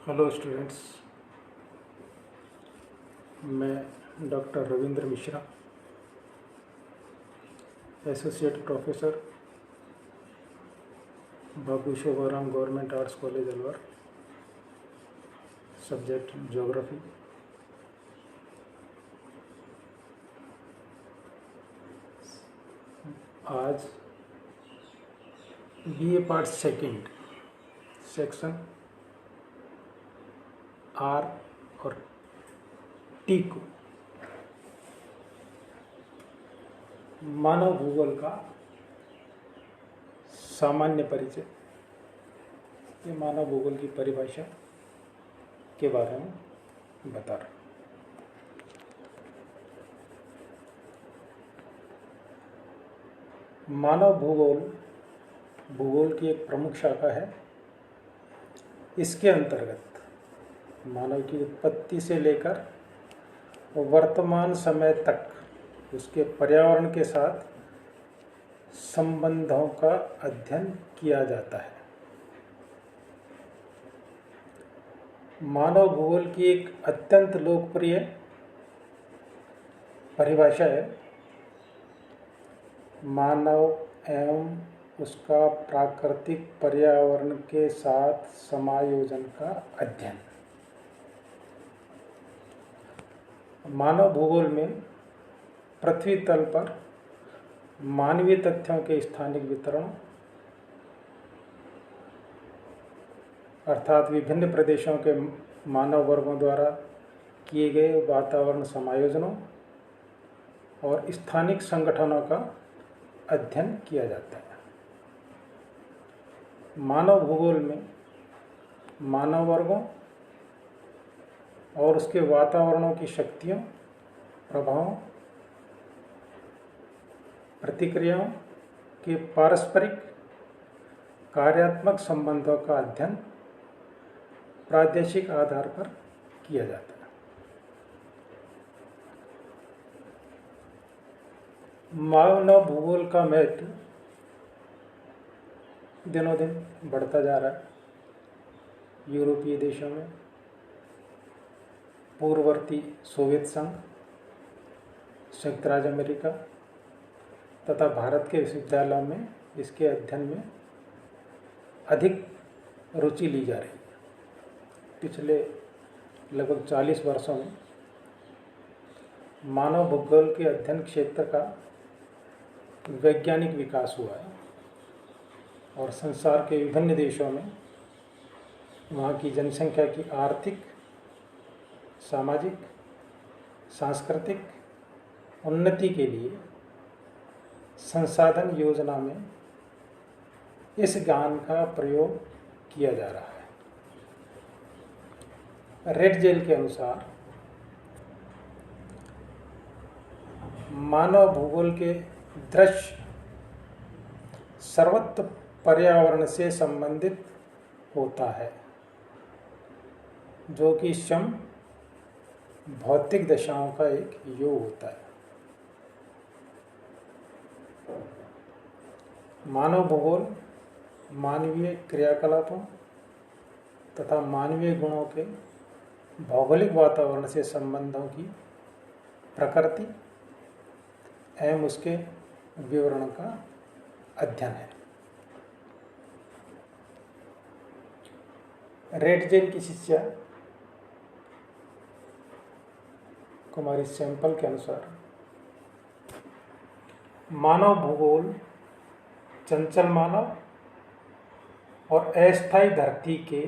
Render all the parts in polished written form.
Hello students, मैं doctor Ravindra Mishra, associate professor, Babu Shobharam government arts college Alwar, subject geography. आज BA part second section R और T को मानव भूगोल का सामान्य परिचय, ये मानव भूगोल की परिभाषा के बारे में बता रहा हूँ। मानव भूगोल की एक प्रमुख शाखा है। इसके अंतर्गत मानव की उत्पत्ति से लेकर वर्तमान समय तक उसके पर्यावरण के साथ संबंधों का अध्ययन किया जाता है। मानव भूगोल की एक अत्यंत लोकप्रिय परिभाषा है मानव एवं उसका प्राकृतिक पर्यावरण के साथ समायोजन का अध्ययन। मानव भूगोल में पृथ्वी तल पर मानवीय तथ्यों के स्थानिक वितरण अर्थात विभिन्न प्रदेशों के मानव वर्गों द्वारा किए गए वातावरण समायोजनों और स्थानिक संगठनों का अध्ययन किया जाता है। मानव भूगोल में मानव वर्गों और उसके वातावरणों की शक्तियों, प्रभावों, प्रतिक्रियाओं के पारस्परिक कार्यात्मक संबंधों का अध्ययन प्रादेशिक आधार पर किया जाता है। मानव भूगोल का महत्व दिनों दिन बढ़ता जा रहा है। यूरोपीय देशों में, पूर्ववर्ती सोवियत संघ, संयुक्त राज्य अमेरिका तथा भारत के विश्वविद्यालयों में इसके अध्ययन में अधिक रुचि ली जा रही है। पिछले लगभग 40 वर्षों में मानव भूगोल के अध्ययन क्षेत्र का वैज्ञानिक विकास हुआ है और संसार के विभिन्न देशों में वहाँ की जनसंख्या की आर्थिक, सामाजिक, सांस्कृतिक उन्नति के लिए संसाधन योजना में इस ज्ञान का प्रयोग किया जा रहा है। रेड जेल के अनुसार मानव भूगोल के दृश्य सर्वत्र पर्यावरण से संबंधित होता है, जो कि सम भौतिक दशाओं का एक योग होता है। मानव भूगोल मानवीय क्रियाकलापों तथा मानवीय गुणों के भौगोलिक वातावरण से संबंधों की प्रकृति एवं उसके विवरण का अध्ययन है। रेड जेल की शिष्या कुमारी सैंपल के अनुसार मानव भूगोल चंचल मानव और अस्थायी धरती के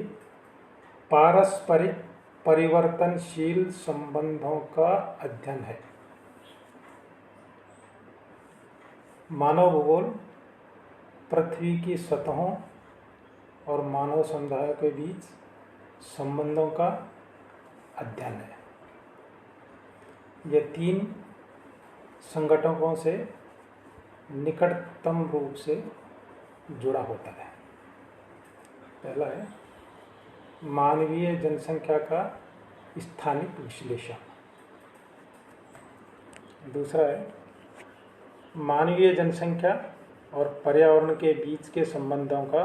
पारस्परिक परिवर्तनशील संबंधों का अध्ययन है। मानव भूगोल पृथ्वी की सतहों और मानव समुदायों के बीच संबंधों का अध्ययन है। यह 3 संगठनों से निकटतम रूप से जुड़ा होता है। पहला है मानवीय जनसंख्या का स्थानिक विश्लेषण। दूसरा है मानवीय जनसंख्या और पर्यावरण के बीच के संबंधों का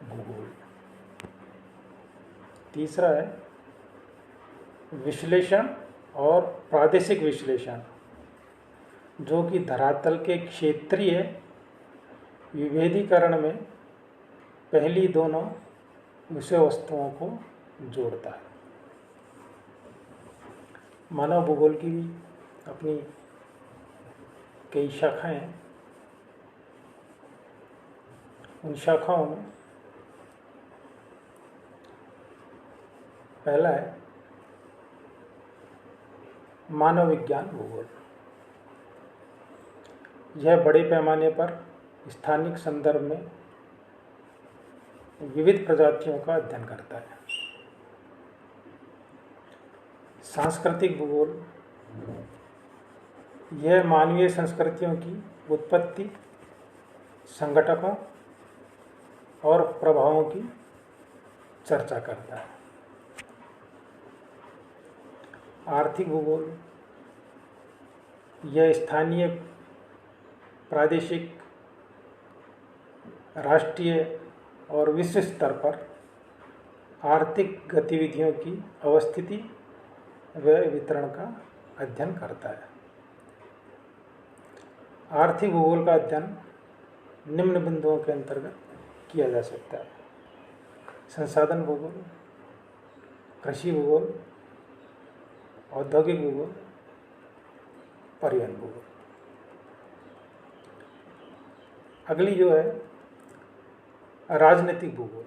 भूगोल। तीसरा है विश्लेषण और प्रादेशिक विश्लेषण, जो कि धरातल के क्षेत्रीय विभेदीकरण में पहली दोनों विषय वस्तुओं को जोड़ता है। मानव भूगोल की भी अपनी कई शाखाएं हैं। उन शाखाओं में पहला है मानव विज्ञान भूगोल। यह बड़े पैमाने पर स्थानिक संदर्भ में विविध प्रजातियों का अध्ययन करता है। सांस्कृतिक भूगोल, यह मानवीय संस्कृतियों की उत्पत्ति, संगठकों और प्रभावों की चर्चा करता है। आर्थिक भूगोल, यह स्थानीय, प्रादेशिक, राष्ट्रीय और विश्व स्तर पर आर्थिक गतिविधियों की अवस्थिति व वितरण का अध्ययन करता है। आर्थिक भूगोल का अध्ययन निम्न बिंदुओं के अंतर्गत किया जा सकता है: संसाधन भूगोल, कृषि भूगोल, औद्योगिक भूगोल, परिवहन भूगोल। अगली जो है राजनीतिक भूगोल।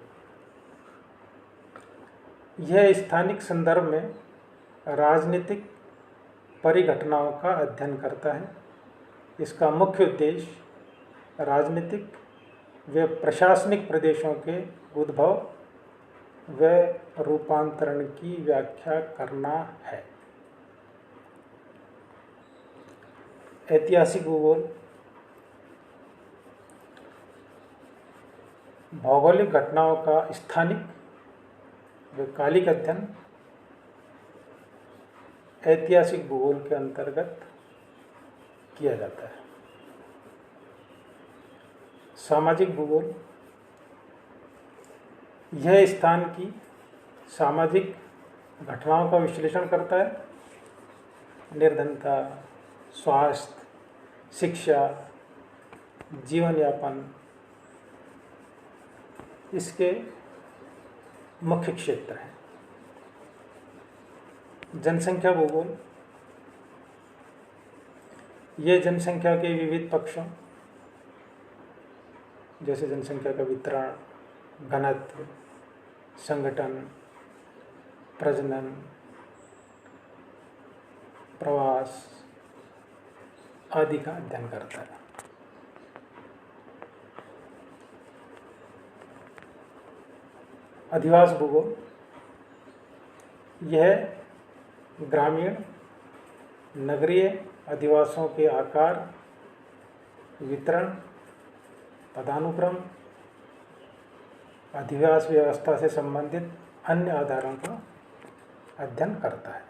यह स्थानिक संदर्भ में राजनीतिक परिघटनाओं का अध्ययन करता है। इसका मुख्य उद्देश्य राजनीतिक व प्रशासनिक प्रदेशों के उद्भव व रूपांतरण की व्याख्या करना है। ऐतिहासिक भूगोल, भौगोलिक घटनाओं का स्थानिक व कालिक अध्ययन ऐतिहासिक भूगोल के अंतर्गत किया जाता है। सामाजिक भूगोल, यह स्थान की सामाजिक घटनाओं का विश्लेषण करता है। निर्धनता, स्वास्थ्य, शिक्षा, जीवन यापन इसके मुख्य क्षेत्र हैं। जनसंख्या भूगोल, यह जनसंख्या के विविध पक्षों जैसे जनसंख्या का वितरण, घनत्व, संगठन, प्रजनन, प्रवास आदि का अध्ययन करता है। अधिवास भूगोल, यह ग्रामीण, नगरीय अधिवासों के आकार, वितरण, पदानुक्रम, अधिवास व्यवस्था से संबंधित अन्य आधारों का अध्ययन करता है।